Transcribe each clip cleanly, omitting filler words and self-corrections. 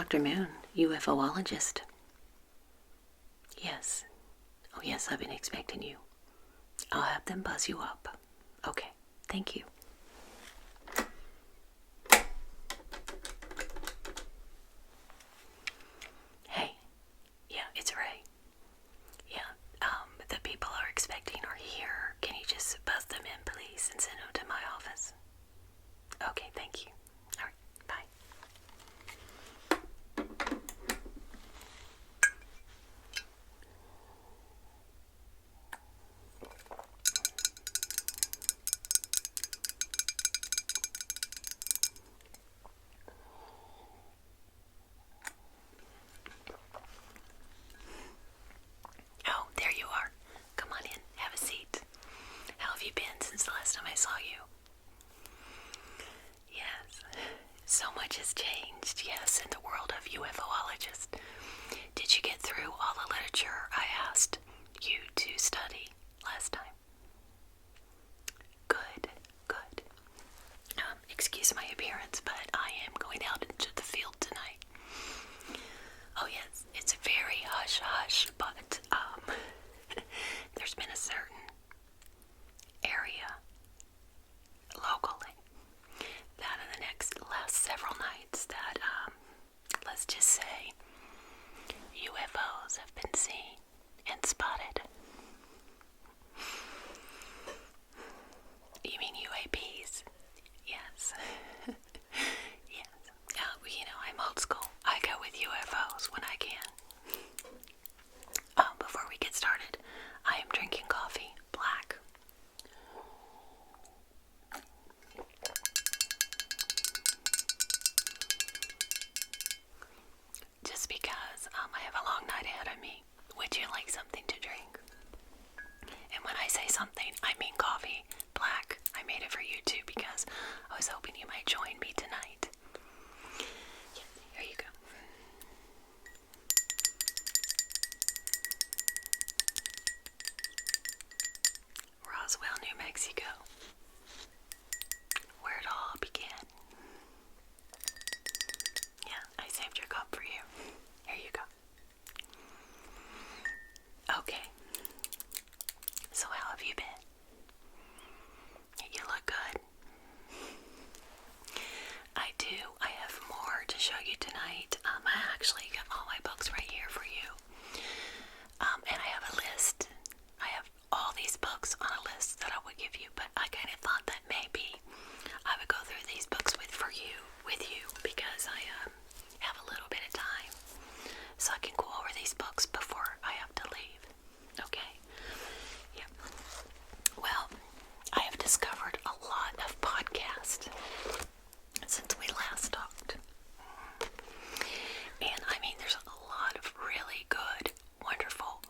Dr. Moon, UFOologist. Yes. Oh, yes, I've been expecting you. I'll have them buzz you up. Okay, thank you. Hey, yeah, it's Ray. Yeah, the people are expecting are here. Can you just buzz them in, please, and send them to my office? Okay, thank you. All right, bye. Oh, there you are. Come on in, have a seat. How have you been since the last time I saw you? Yes, so much has changed, yes, in the world of UFOologists. Did you get through all the literature I asked you to study last time? Good, good. Excuse my appearance, but I am going out into the field tonight. Oh yes, it's very hush-hush, but there's been a certain area locally that in the last several nights that, let's just say, UFOs have been seen and spotted. You mean UAPs? Yes. Yes. I'm old school. I go with UFOs when I can. Before we get started, I am drinking coffee, black. Just because I have a long night ahead of me. Would you like something to drink? And when I say something, I mean coffee, black. I made it for you too because I was hoping you might join me tonight. Yes, here you go. Roswell, New Mexico, where it all began. Yeah, I saved your cup for you. Here you go. Okay. So how have you been? You look good. I do. I have more to show you tonight. I actually got all my books right here for you. And I have a list. I have all these books on a list that I would give you, but I kind of thought that maybe I would go through these books with you because I have a little bit of time, so I can go over these books before I have to leave. Okay? Yeah. Well, I have discovered a lot of podcasts since we last talked. And I mean, there's a lot of really good, wonderful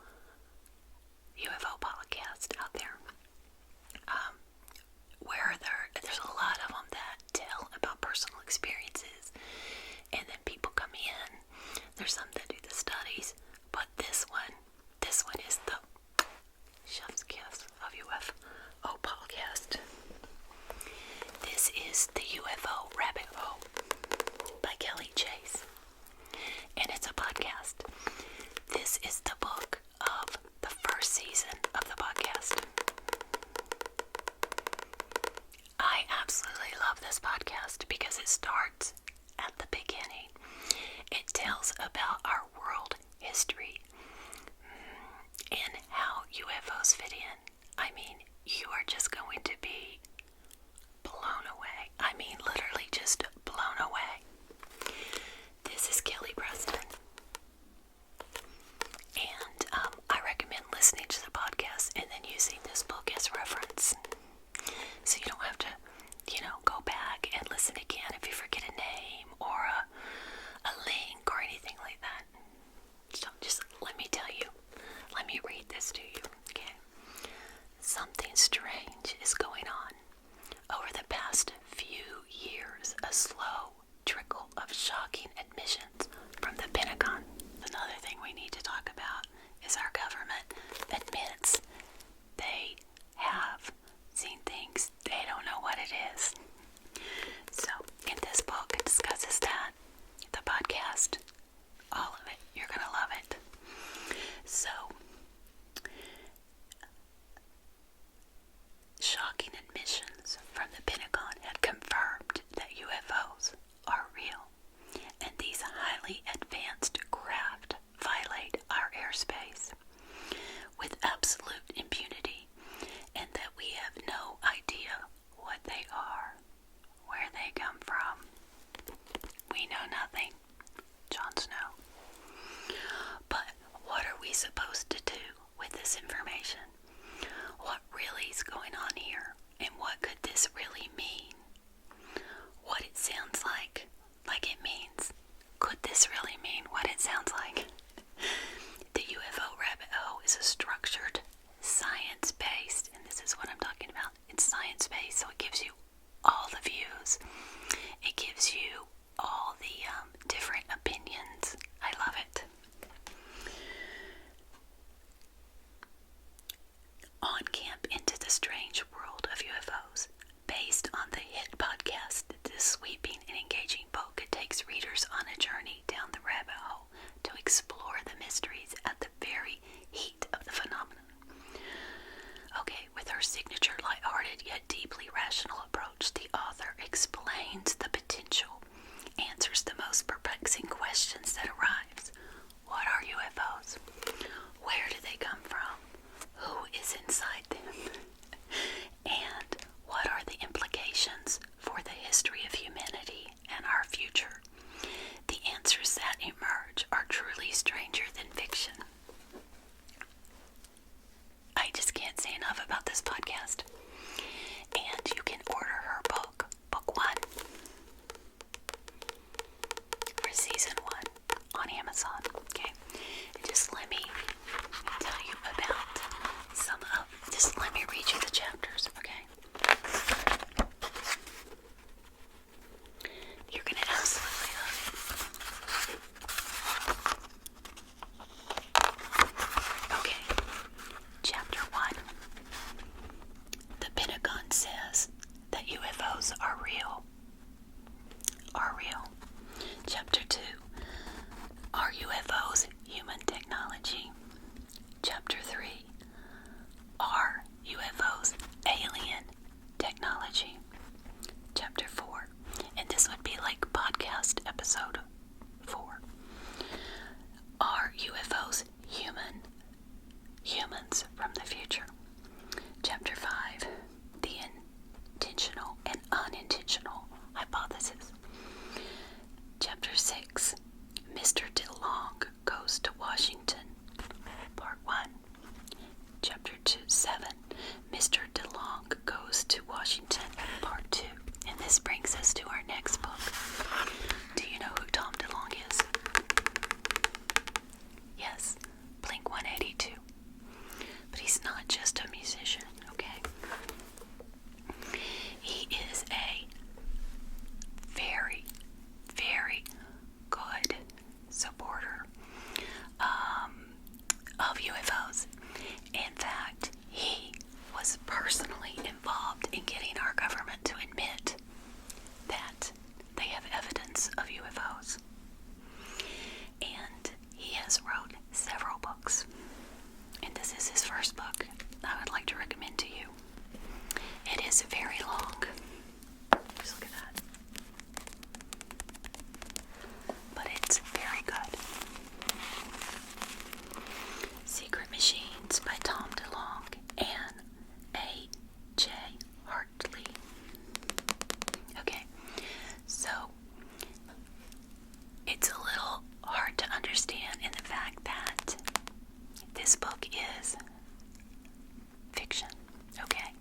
UFO podcasts out there. Where there's a lot of them that tell about personal experiences, and then people come in. There's some that do the studies, but this one is the chef's kiss of UFO podcast. This is the UFO Rabbit Hole by Kelly Chase, and it's a podcast. This is the book of the first season of the podcast. I absolutely love this podcast because it starts at the beginning. It tells about our world history and how UFOs fit in. I mean, you are just going to be blown away. I mean, literally just blown away. This is Kelly Preston. And I recommend listening to the podcast and then using this book as reference. So you don't have to, go back and listen again if you forget a name or a link or anything like that. So just let me tell you. Let me read this to you, okay? Something strange is going on. Over the past few years, a slow trickle of shocking admissions from the Pentagon. Another thing we need to talk about is our government admits they have seen things they don't know what it is. So, in this book, it discusses that. The podcast like it means. Could this really mean what it sounds like? The UFO Rabbit Hole is a structured, science-based, and this is what I'm talking about. It's science-based, so it gives you all the views. It gives you all the different opinions. I love it. On Camp Into the Strange World of UFOs, based on the hit podcast, this sweeping and engaging book takes readers on a journey down the rabbit hole to explore the mysteries at the very heat of the phenomenon. Okay, with her signature lighthearted yet deeply rational approach, the author explains the potential, answers the most perplexing questions that arise. What are UFOs? Where do they come from? Who is inside them? And what are the implications for the history of humanity and our future? The answers that emerge are truly stranger than fiction. I just can't say enough about this podcast. And you can order her book, Book 1, for Season 1 on Amazon. Okay? And just let me tell you about just let me read you the chapters, okay? You're going to absolutely love it. Okay, Chapter 1. The Pentagon says that UFOs are real. Chapter 2. Are UFOs human technology? Chapter 3. Are UFOs alien technology? Chapter 4. And this would be like podcast episode 4. Are UFOs humans from the future? Chapter 5. The intentional and unintentional hypothesis. Chapter 6. Mr. DeLonge goes to Washington. Part 1. Chapter 7. Mr. DeLonge goes to Washington. Part 2. And this brings us to our next book. Do you know who Tom DeLonge is? Yes, Blink-182. But he's not just a musician, okay? He is a very, very good supporter of UFOs. In fact, he was personally involved in getting our government to admit that they have evidence of UFOs. And he has wrote several books. And this is his first book I would like to recommend to you. It is very long. Just look at that. But it's very good. Secret Machines by Tom DeLonge and A.J. Hartley. Okay, so it's a little hard to understand in the fact that this book is fiction, okay?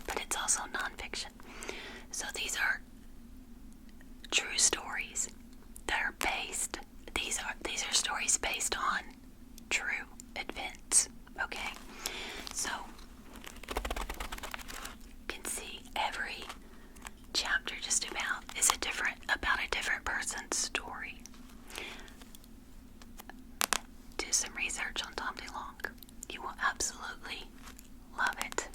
But it's also nonfiction. So these are true stories that are based, these are stories based on true events, okay? So you can see every chapter just about is about a different person's story. Do some research on Tom DeLonge. You will absolutely love it.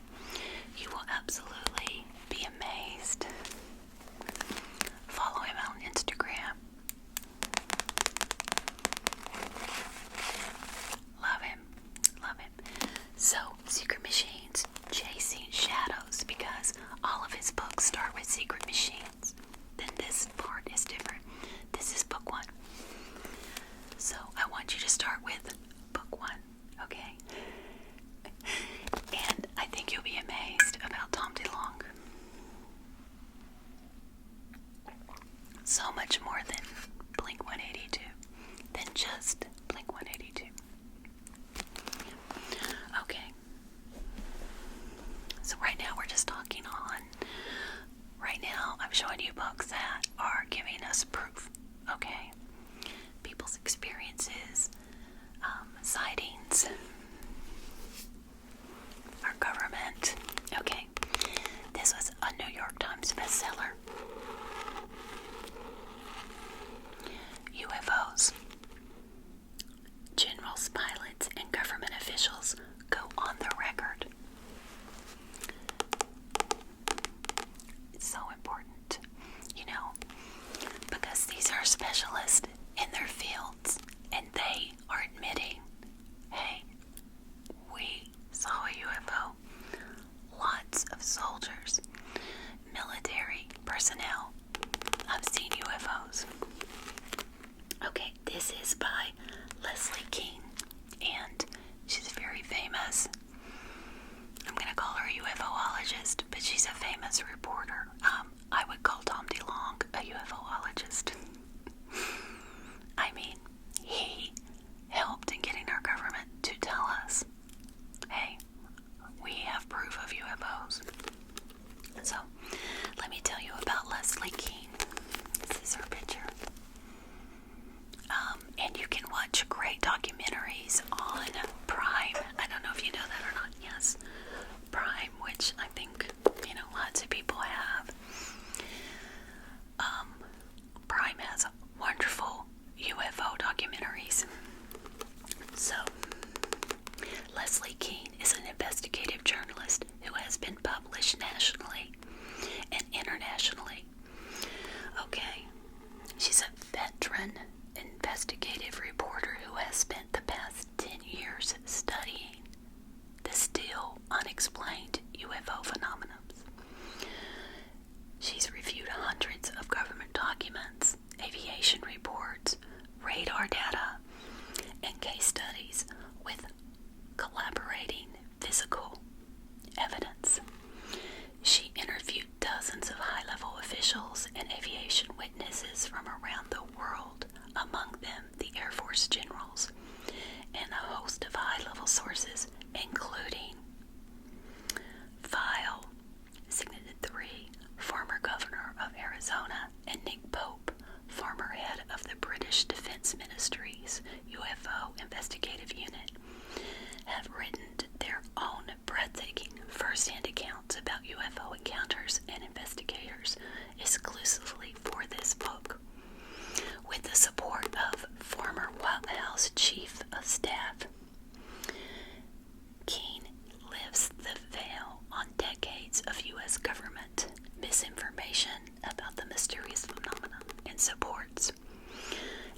You will absolutely be amazed. Follow him on Instagram. Love him. So, Secret Machines, Chasing Shadows, because all of his books start with secret machines. Then this part is different. This is book 1. So, I want you to start with book 1, okay? And I think you'll be amazed about Tom DeLonge. So much more than Blink-182, than just Blink-182. Okay. So right now we're just talking on. Right now I'm showing you books that are giving us proof, okay? People's experiences, sightings, our government, okay? This was a New York Times bestseller. UFOs. Generals, pilots, and government officials go on the record. It's so important, because these are specialists in their fields, and they are admitting, hey, we saw a UFO. Lots of soldiers, military personnel, I've seen UFOs. Okay, this is by Leslie Kean, and she's very famous. I'm going to call her a UFOologist, but she's a famous reporter. I would call Tom DeLonge a UFOologist. I mean, he helped in getting our government to tell us, hey, we have proof of UFOs. So, let me tell you about Leslie Kean. This is her picture. And you can watch great documentaries on Prime. I don't know if you know that or not. Yes, Prime, which I think, lots of people have. Prime has wonderful UFO documentaries. So, Leslie Kean is an investigative journalist who has been published nationally and internationally. Okay, she's a veteran investigative reporter who has spent the past 10 years studying the still unexplained UFO phenomena. She's reviewed hundreds of government documents, aviation reports, radar data, and case studies with collaborating physical evidence. She interviewed dozens of high-level officials and aviation witnesses from around the world, among them the Air Force generals, and a host of high-level sources, including File, Sekret 3, former governor of Arizona, and Nick Pope, former head of the British Defense Ministry's UFO investigative unit, have written their own breathtaking first-hand accounts about UFO encounters and investigators exclusively for this book. With the support of former White House Chief of Staff, Kean lifts the veil on decades of U.S. government misinformation about the mysterious phenomenon and supports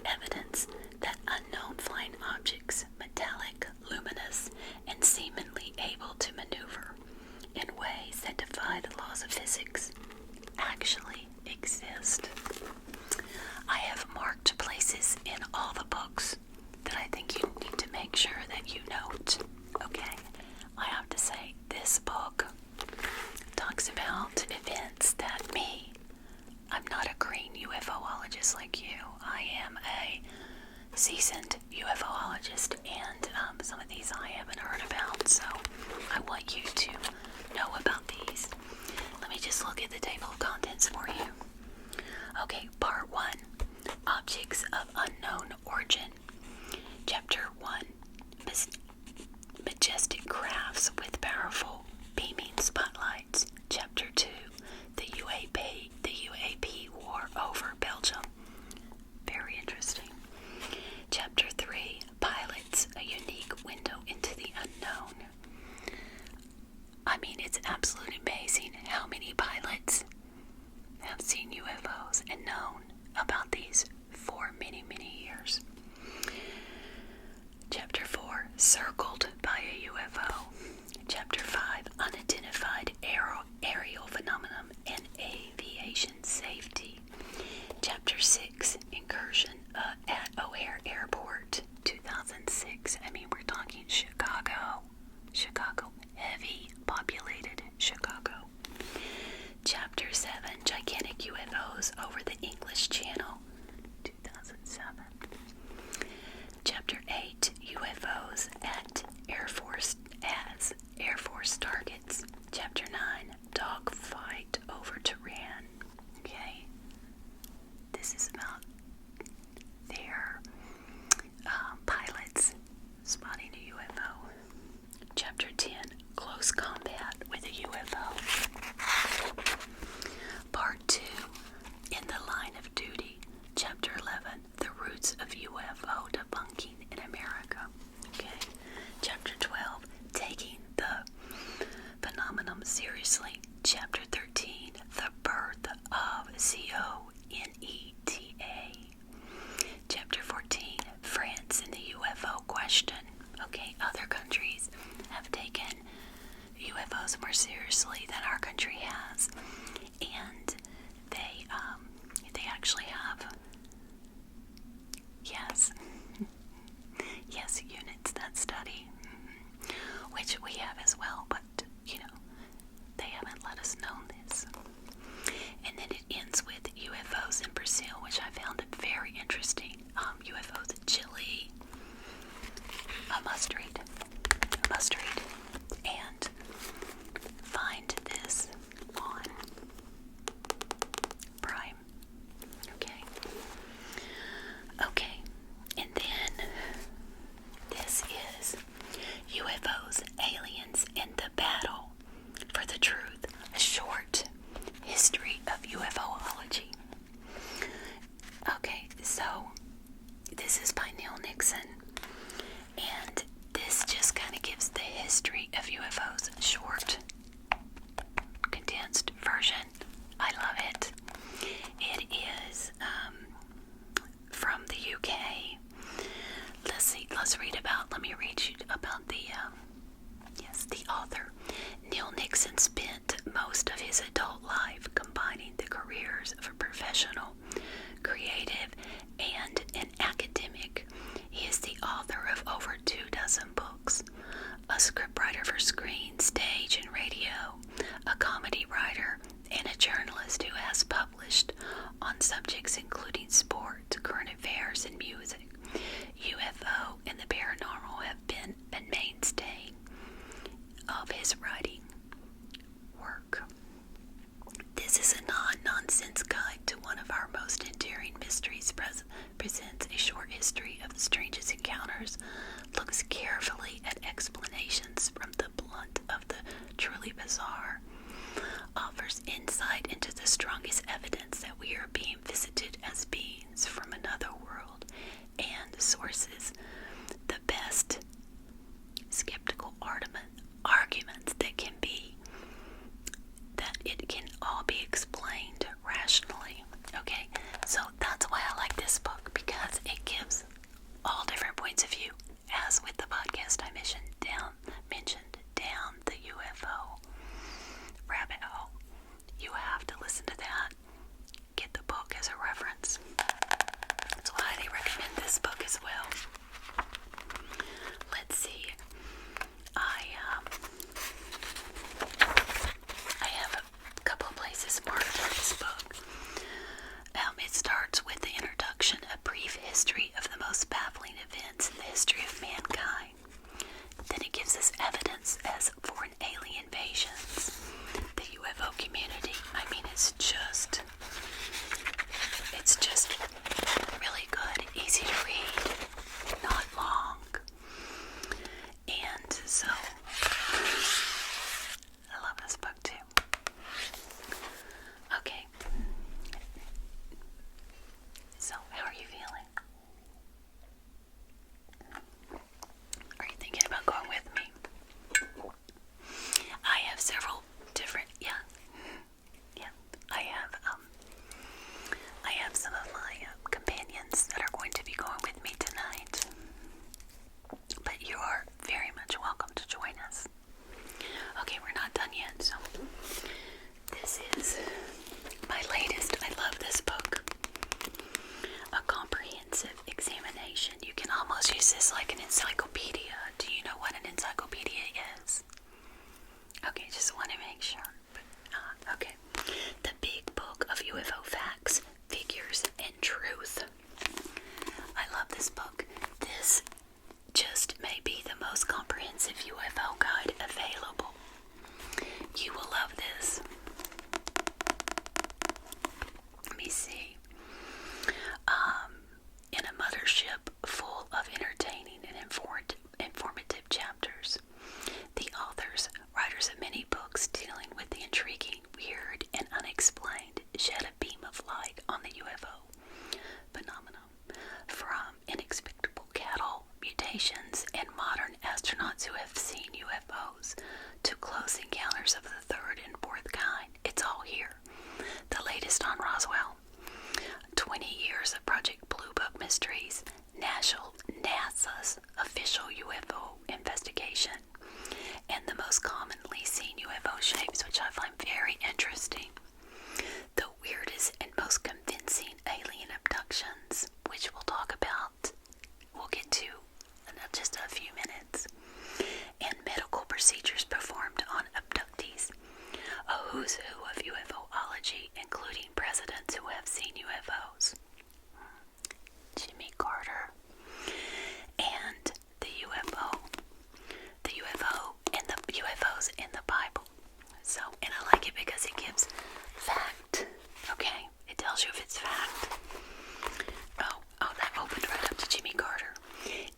evidence that unknown flying objects, metallic, luminous, and seemingly able to maneuver in ways that defy the laws of physics, actually exist. I have marked places in all the books that I think you need to make sure that you note. Okay, I have to say, this book talks about events that I'm not a green UFOologist like you. I am a seasoned UFOologist, and some of these I haven't heard about, so I want you to know about these. Let me just look at the table of contents for you. Okay, Part 1, Objects of Unknown Origin. Chapter 1, Majestic Crafts with Powerful Beaming Spotlights. Chapter 2, the UAP War over Belgium. Very interesting. Chapter 3, Pilots, a Unique Window into the Unknown. I mean, it's absolutely amazing how many pilots have seen UFOs and known about these for many, many years. Chapter 4, Circled by a UFO. Chapter 5, Unidentified Aerial Phenomenon and Aviation Safety. Chapter 6, Incursion at O'Hare Airport, 2006. I mean, we're talking Chicago, heavy populated Chicago. Chapter 7, Gigantic UFOs over the English Channel, 2007. Chapter 8, UFOs at Air Force targets. Chapter 9, Dogfight over Tehran. Okay. hours of a professional, creative, and an academic. He is the author of over 24 books, a scriptwriter for screen, stage, and radio, a comedy writer, and a journalist who has published on subjects including sport, current affairs, and music. UFO and the paranormal have been a mainstay of his writing work. This is a non-nonsense guide to one of our most endearing mysteries. Presents a short history of the strangest encounters, looks carefully at explanations from the blunt of the truly bizarre, offers insight into the strongest evidence that we are being visited as beings from another world, and sources the best skeptical arguments that it can all be explained rationally. Okay, so that's why I like this book, because it gives all different points of view. As with the podcast I mentioned down the UFO Rabbit Hole. You have to listen to that. Get the book as a reference. So I highly recommend this book as well. Let's see. I have a couple of places marked for this book. It starts with the introduction, a brief history of the most baffling events in the history of mankind. Then it gives us evidence as foreign alien invasions, the UFO community. I mean, it's just really good, easy to read, not long. And so, I love this book too. Okay. So, how are you feeling? Are you thinking about going with me? I have several different, I have some of my companions that are going to be going with me tonight. But you are very much welcome to join us. Okay, we're not done yet, so this is my latest. I love this book. A comprehensive examination. You can almost use this like an encyclopedia. Do you know what an encyclopedia is? Okay, just want to make sure. Okay. The Big Book of UFO Facts, Figures, and Truth. I love this book. This just may be the most comprehensive UFO guide available. You will love this. Let me see. In a mothership full of entertaining and informative chapters, the authors, writers of many books dealing with the intriguing, weird, and unexplained, shed a beam of light on the UFO phenomenon, from inexplicable cattle mutations and modern astronauts who have seen UFOs to close encounters of the third and fourth kind. It's all here. The latest on Roswell, 20 years of Project Blue Book mysteries, NASA's official UFO investigation, and the most commonly seen UFO shapes, which I find very interesting. The weirdest and most convincing alien abductions, which we'll get to in just a few minutes, and medical procedures performed on abductees. A who's who of UFOlogy, including presidents who have seen UFOs. Jimmy Carter, and the UFOs in the Bible. So, and I like it because it gives fact. Okay, it tells you if it's fact. Oh, that opened right up to Jimmy Carter.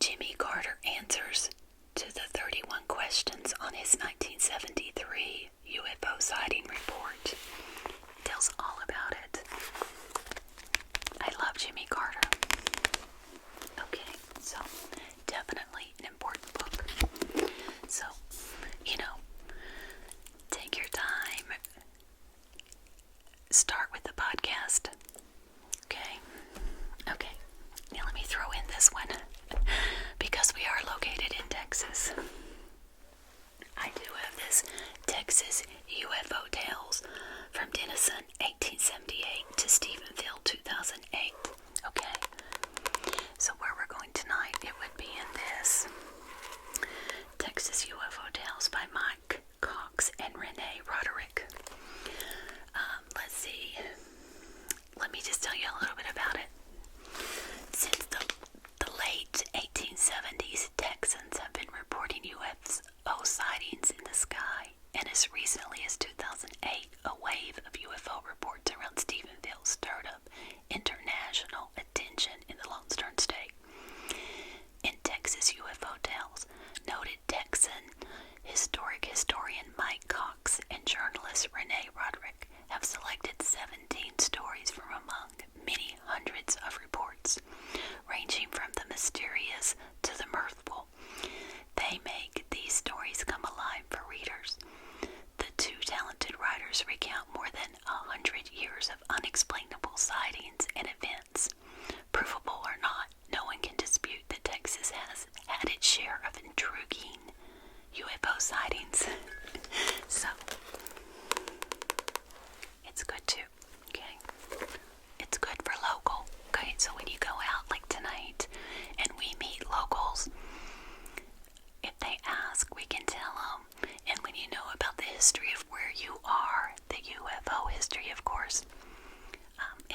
Jimmy Carter answers to the 31 questions on his 1973 UFO sighting report. It tells all about it. I love Jimmy Carter. Okay, so definitely an important book. So, take your time. Start with the podcast. Okay. Now let me throw in this one because we are located in Texas. I do have this Texas UFO Tales from Denison, 1878 to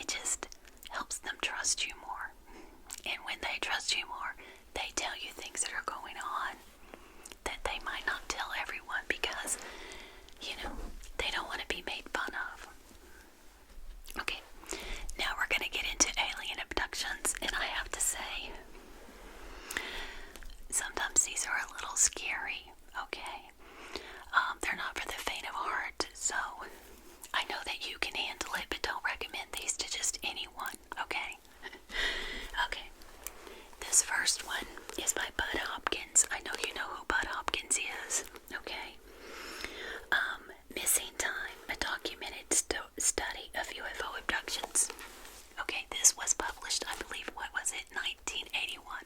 it just helps them trust you more. And when they trust you more, they tell you things that are going on that they might not tell everyone because, they don't want to be made fun of. Okay, now we're going to get into alien abductions, and I have to say, sometimes these are a little scary, okay? They're not for the faint of heart, so I know that you can handle it, but don't recommend these to just anyone, okay? Okay, this first one is by Bud Hopkins. I know you know who Bud Hopkins is, okay? Missing Time, a documented study of UFO abductions. Okay, this was published, I believe, 1981.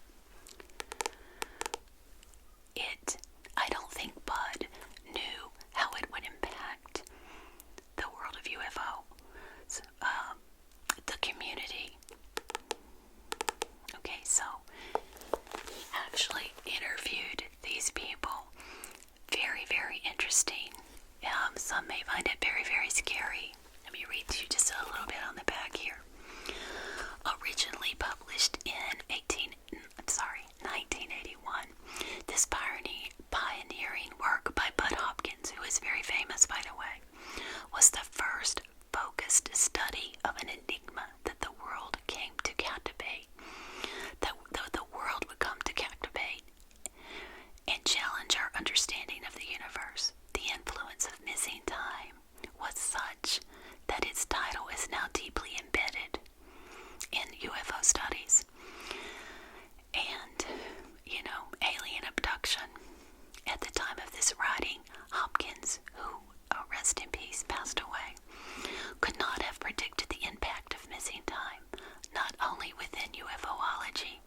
I don't think Bud knew how it would impact the world of UFO, the community. Okay, so he actually interviewed these people. Very, very interesting. Some may find it very, very scary. Let me read to you just a little bit on the back here. Originally published in 1981, this pioneering work by Bud Hopkins, who is very famous, by the way, was the first focused study of an enigma that the world came to captivate. The world would come to captivate and challenge our understanding of the universe. The influence of missing time was such that its title is now deeply embedded in UFO studies. And, alien abduction. At the time of this writing, Hopkins, who, rest in peace, passed away, could not have predicted the impact of missing time, not only within UFOlogy,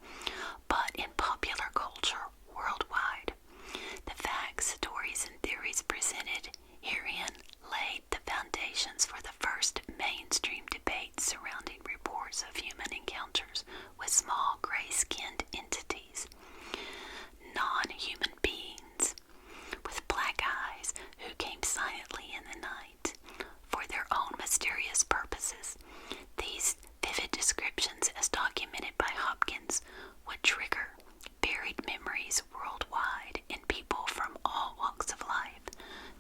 but in popular culture worldwide. The facts, stories, and theories presented herein laid the foundations for the first mainstream debate surrounding reports of human encounters with small gray-skinned entities, non-human beings with black eyes who came silently in the night for their own mysterious purposes. These vivid descriptions, as documented by Hopkins, would trigger buried memories worldwide in people from all walks of life,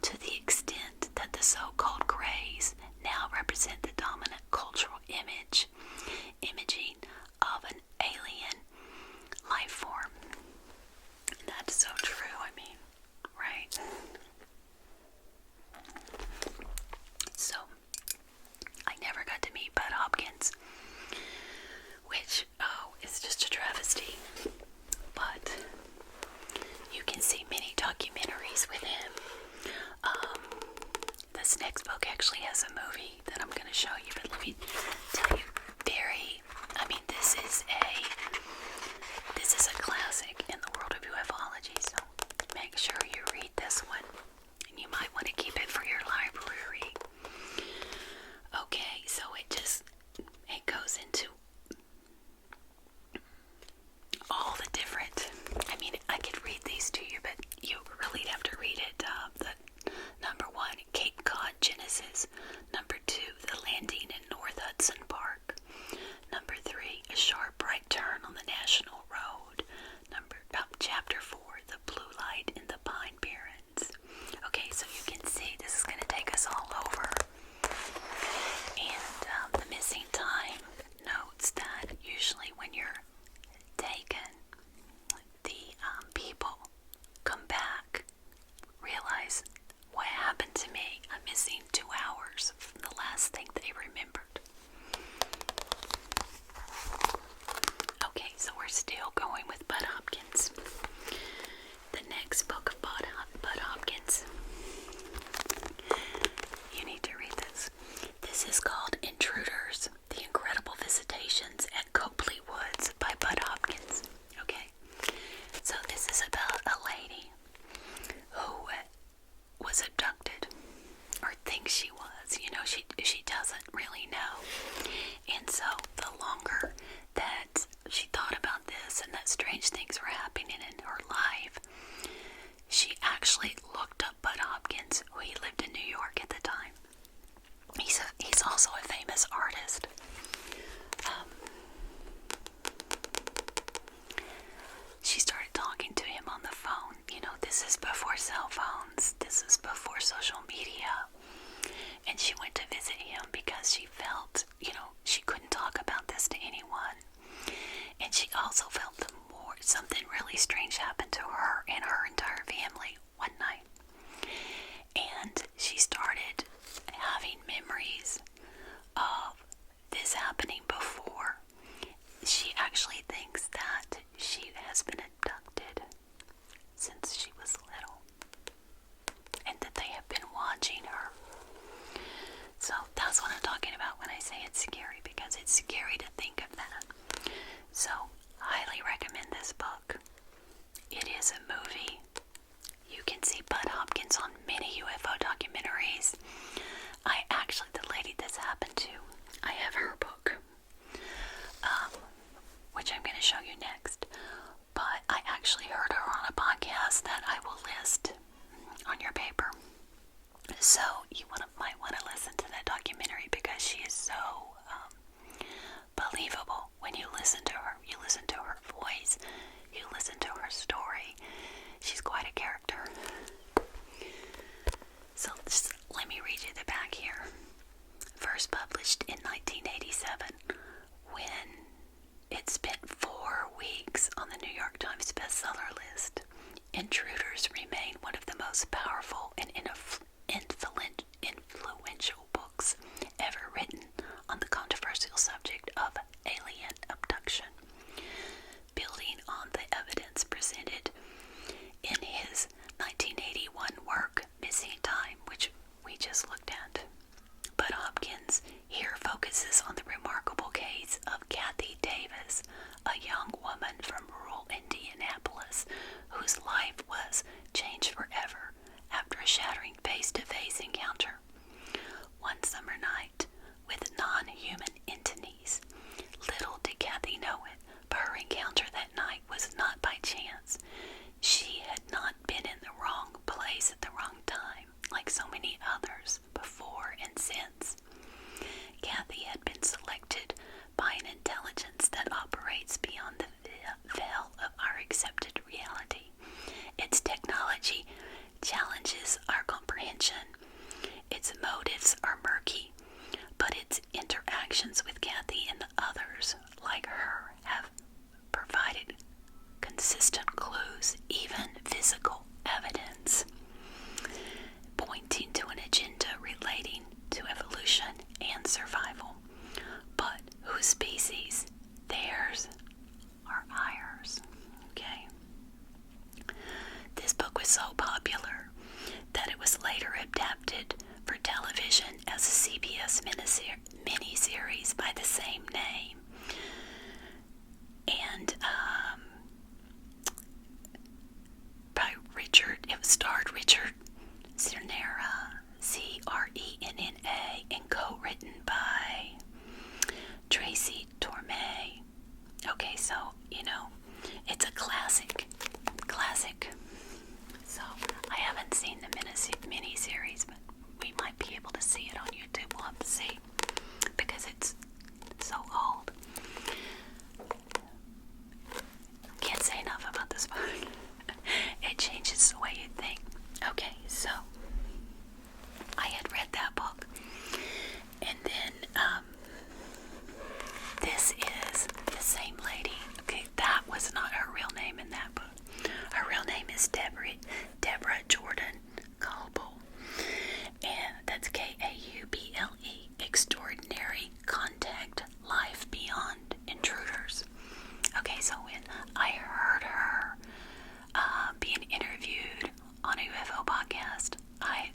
to the extent that the so-called grays now represent the dominant cultural imaging of an alien life form. That's so true, right? So, I never got to meet Bud Hopkins, which, is just a travesty. But you can see many documentaries with him. This next book actually has a movie that I'm going to show you, but let me tell you, this is a classic in the world of ufology, so make sure you read this one, and you might want to keep it for your library. Okay, so it goes into all the different, I could read these to you, but you really have to read it. The number 1, Cape Cod Genesis. Number 2, the landing in North Hudson Park. Number 3, a sharp right turn on the National Road. Chapter 4, the blue light in the Pine Barrens. Okay, so you can see this is going to take us all over. And the missing time notes that usually when you're taken, the people come back, realize what happened to me. I'm missing 2 hours from the last thing they remembered. Okay, so we're still going with Bud Hopkins. The next book of Bud Hopkins, you need to read this. This is called Intruders, The Incredible Visitations at Copley Woods by Bud Hopkins. Okay, so this is about a lady who was abducted, or thinks she was. She doesn't really know. And so the longer that she thought about this and that strange things were happening in her life, she actually looked up Bud Hopkins, who he lived in New York at the time. He's also a famous artist. also felt something really strange happened to her and her entire family one night. And she started having memories of this happening before. She actually thinks that she has been abducted since she was little, and that they have been watching her. So that's what I'm talking about when I say it's scary, because it's scary to think of that. So, highly recommend this book. It is a movie. You can see Bud Hopkins on many UFO documentaries. The lady this happened to, I have her book, which I'm going to show you next. But I actually heard her on a podcast that I will list on your paper. So you might want to listen to that documentary, because she is so believable when you listen to her. You listen to her voice. You listen to her story. She's quite a character. So just let me read you the back here. First published in 1987, when it spent 4 weeks on the New York Times bestseller list. Intruders remain one of the most powerful and influential books ever written on the controversial subject of alien abduction. Building on the evidence presented in his 1981 work, Missing Time, which we just looked at, Bud Hopkins here focuses on the remarkable case of Kathy Davis, a young woman from rural Indianapolis whose life was changed forever after a shattering face-to-face encounter one summer night with non-human entities. Little did Kathy know it, but her encounter that night was not by chance. She had not been in the wrong place at the wrong time, like so many others before and since. Kathy had been selected by an intelligence that operates beyond the veil of our accepted reality. Its technology challenges our comprehension. Its motives are murky, but its interactions with Kathy and others like her have provided consistent clues, even physical evidence, pointing to an agenda relating to evolution and survival. But whose species? Theirs or ours? Okay. This book was so popular that it was later adapted for television as a CBS miniseries by the same name. And it starred Richard Crenna, Crenna, and co-written by Tracy Torme. Okay, so, it's a classic. So, I haven't seen the miniseries, but we might be able to see it on YouTube. We'll have to see, because it's so old. Can't say enough about this book. It changes the way you think. Okay, so I had read that book, and then this is the same lady. Okay, that was not her real name in that book. Her real name is Deborah Jordan Copley, and that's Kauble. Extraordinary Contact: Life Beyond Intruders. Okay, so when I heard her being interviewed on a UFO podcast, I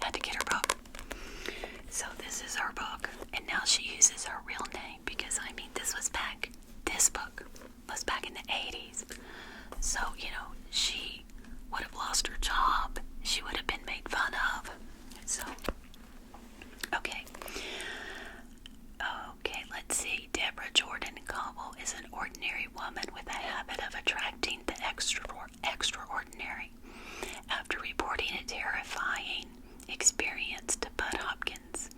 had to get her book. So this is her book, and now she uses her real name, because this book was back in the 80s. So, she would have lost her job. She would have been made fun of. So, okay, let's see. Deborah Jordan Copley is an ordinary woman with a habit of attracting the extraordinary. After reporting a terrifying experience to Bud Hopkins,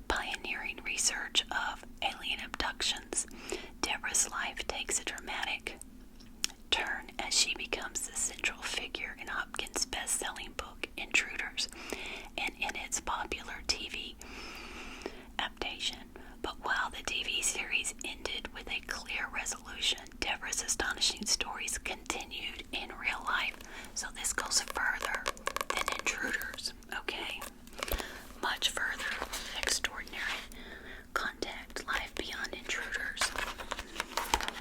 pioneering research of alien abductions, Deborah's life takes a dramatic turn as she becomes the central figure in Hopkins' best-selling book, Intruders, and in its popular TV adaptation. But while the TV series always ended with a clear resolution. Deborah's astonishing stories continued in real life, so this goes further than Intruders, okay? Much further. Extraordinary contact, life beyond Intruders.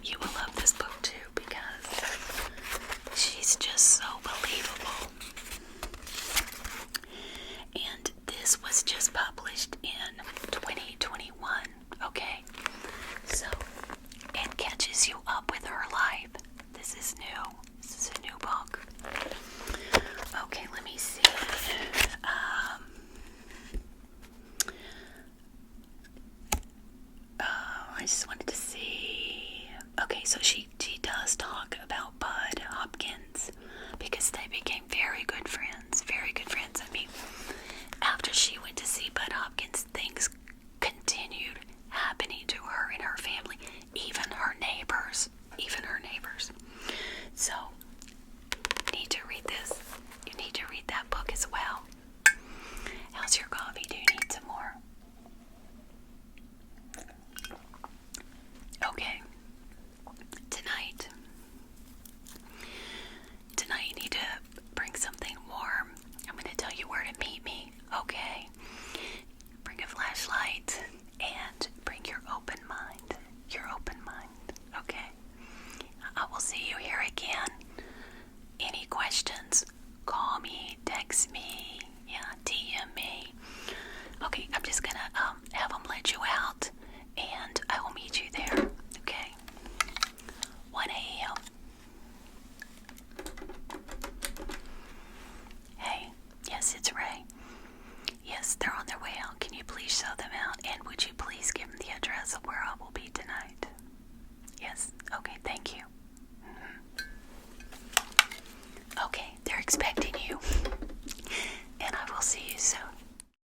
You will love this book too because she's just so believable. And this was just published in 2021, okay? So it catches you up with her life. This is new. This is a new book. Okay, let me see. I just wanted to see. Okay, so she does talk about Bud Hopkins because they became very good friends. Very good friends. I mean, after she went to see Bud Hopkins, things continued happening to her and her family, even her neighbors. So, you need to read this. You need to read that book as well. How's your coffee? Do you need some more? Okay. Tonight you need to bring something warm. I'm going to tell you where to meet me, okay? Bring a flashlight and bring your open mind. Okay? I will see you here again. Any questions? Call me, text me, DM me. Okay, I'm just going to have them let you out.